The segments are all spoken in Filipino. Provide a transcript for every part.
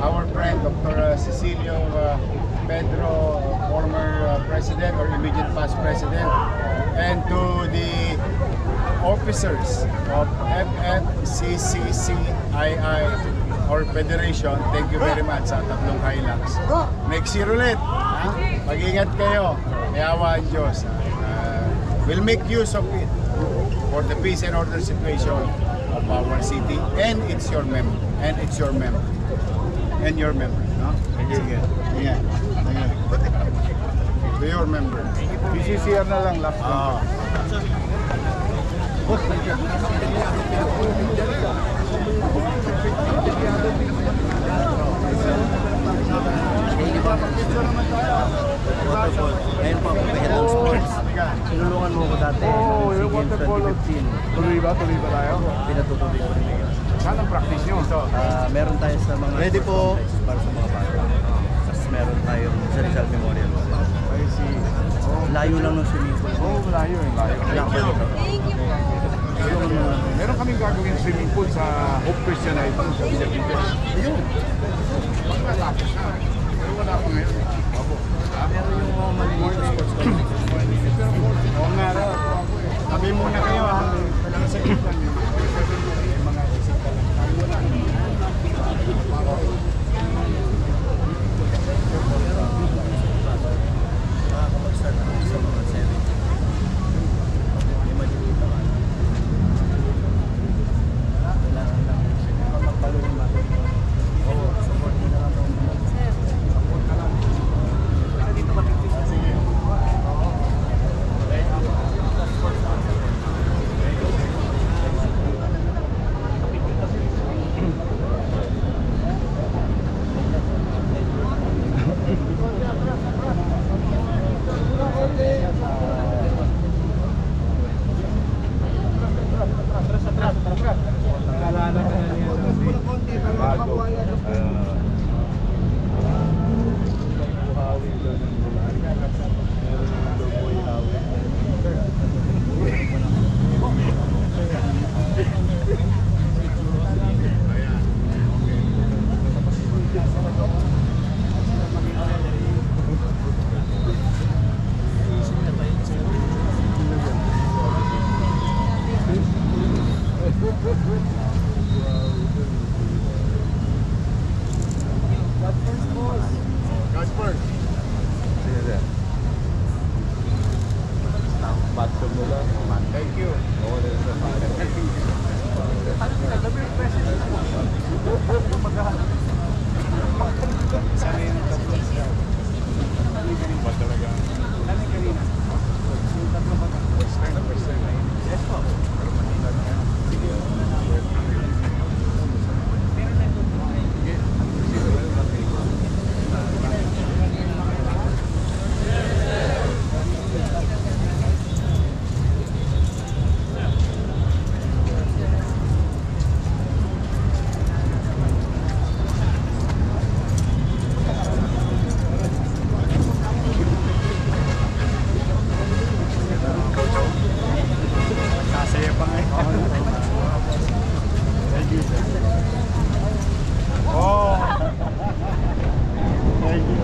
our friend Dr. Cecilio Pedro, former president or immediate past president, and to the officers of FFCCCII or Federation, thank you very much sa tatlong Hilux. Next year ulit, mag-ingat kayo, may awa ang Diyos. We'll make use of it for the peace and order situation of our city, and it's your member, and it's your member, and your member, no? Sige, sige, sige. To your member. PCCR na lang, last one. Waterfall. Ngayon po, may Hello Sports. Sinulungan mo ko dati. Oo, yung waterfall. 2015. Tuloy ba tayo? Pinatutuloy ko rin ngayon. Saan ang practice nyo? Meron tayo sa mga Ready po. para sa mga bata. Tapos meron tayong sa Rizal Memorial. I see. Layo lang ng swimming pool. Oo, malayo eh. Layo. Wala ka ba dito? Meron kaming gagawin swimming pool sa Hope Christian High School sa Pilipinas. Ayun. Pagkatapos na. Pero wala pa ngayon. Meron yung mga maliliit na sports complex. Oo nga raw. Sabi muna kayo ha. Walang sakit lang yun. Mga isip ka lang. Nakakapag-start naman sa mga 7. May maliliit naman. Kailangan lang. Magpalo yung mga. Oo, support din na lang. Support na lang. Kasi dito matipis kasi yun. God first. Sige, sir. Bathroom mo lang. Thank you. Oo, rin sa Sana yung tatlong siya. ba talaga? Ano yung kanina? Yung tatlong bata. First time. Yes po. Pero Manila na. Sige. Sasaya pa nga. Thank you. Oh. Thank you.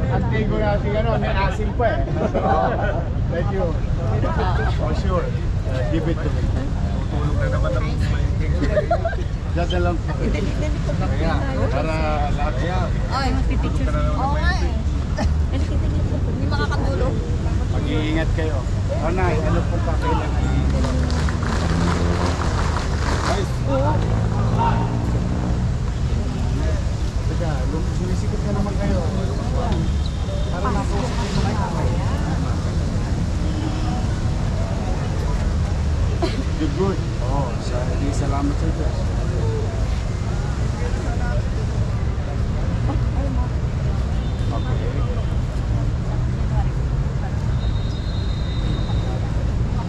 Antigo natin ano, may asim pa eh. Thank you. For sure. Give it to me. Tutulog na naman ang Diyan na lang po. Kaya, para lahat yan. Ay, magpipicture. Oo nga eh. Hindi makakatulog. Mag-iingat kayo. Oh, Nay, ano po pa kailangan dito? Guys, teka, sumisikot ka naman kayo. Para nakausap yung mga tao. You're good. Oo, salamat sa Diyos. Okay.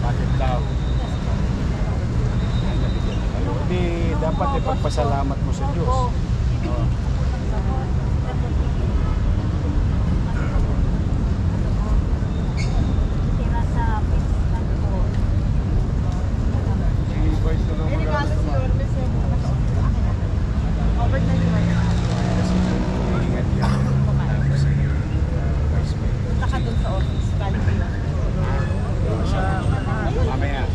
Bakit daw? Hindi, dapat ipagpasalamat mo sa Diyos. Oo. Tira sa Pittsburgh po. I-voice ko lang magagawa mo. Ingat yan. Tapos, vice mayor. Punta ka dun sa office. Galing ko lang. Mamaya.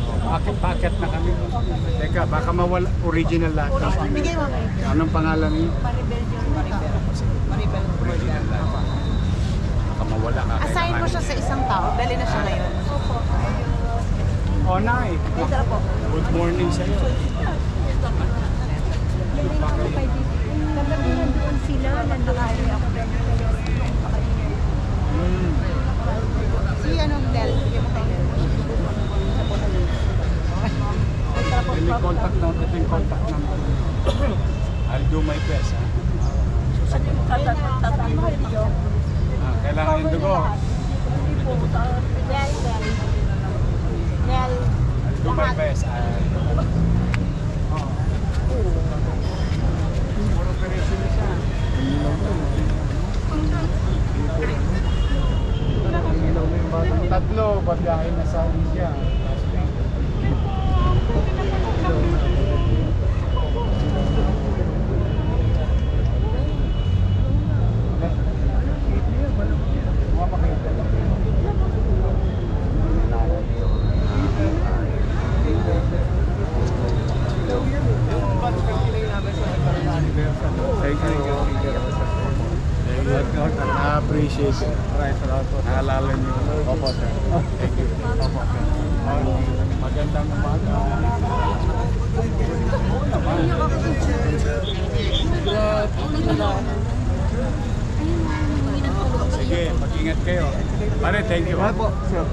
Packet na kami. Teka, baka mawala original lahat. Bigay mo ba? Anong pangalan niyo? Maribel Jr. Maribel. Original lahat. Baka mawala ka. Assign mo siya sa isang tao. Dali na siya ngayon. Opo. Oh, Nay. Dito po. Good morning sa iyo. Kagabi nandoon sila. Nandakari ako. Si Del. Bigyan mo kay Del. May contact na. Ito yung contact number. I'll do my best, ha? Kailangan yung dugo. Del. I'll do my best. More operation na siya. Tatlo, babiyahin na sa India. Last week. Thank you. Na-appreciate it. Naalala niyo. Opo, sir. Thank you. Opo, sir. Magandang umaga. Sige, mag-ingat kayo. Pare, thank you. Opo, sir.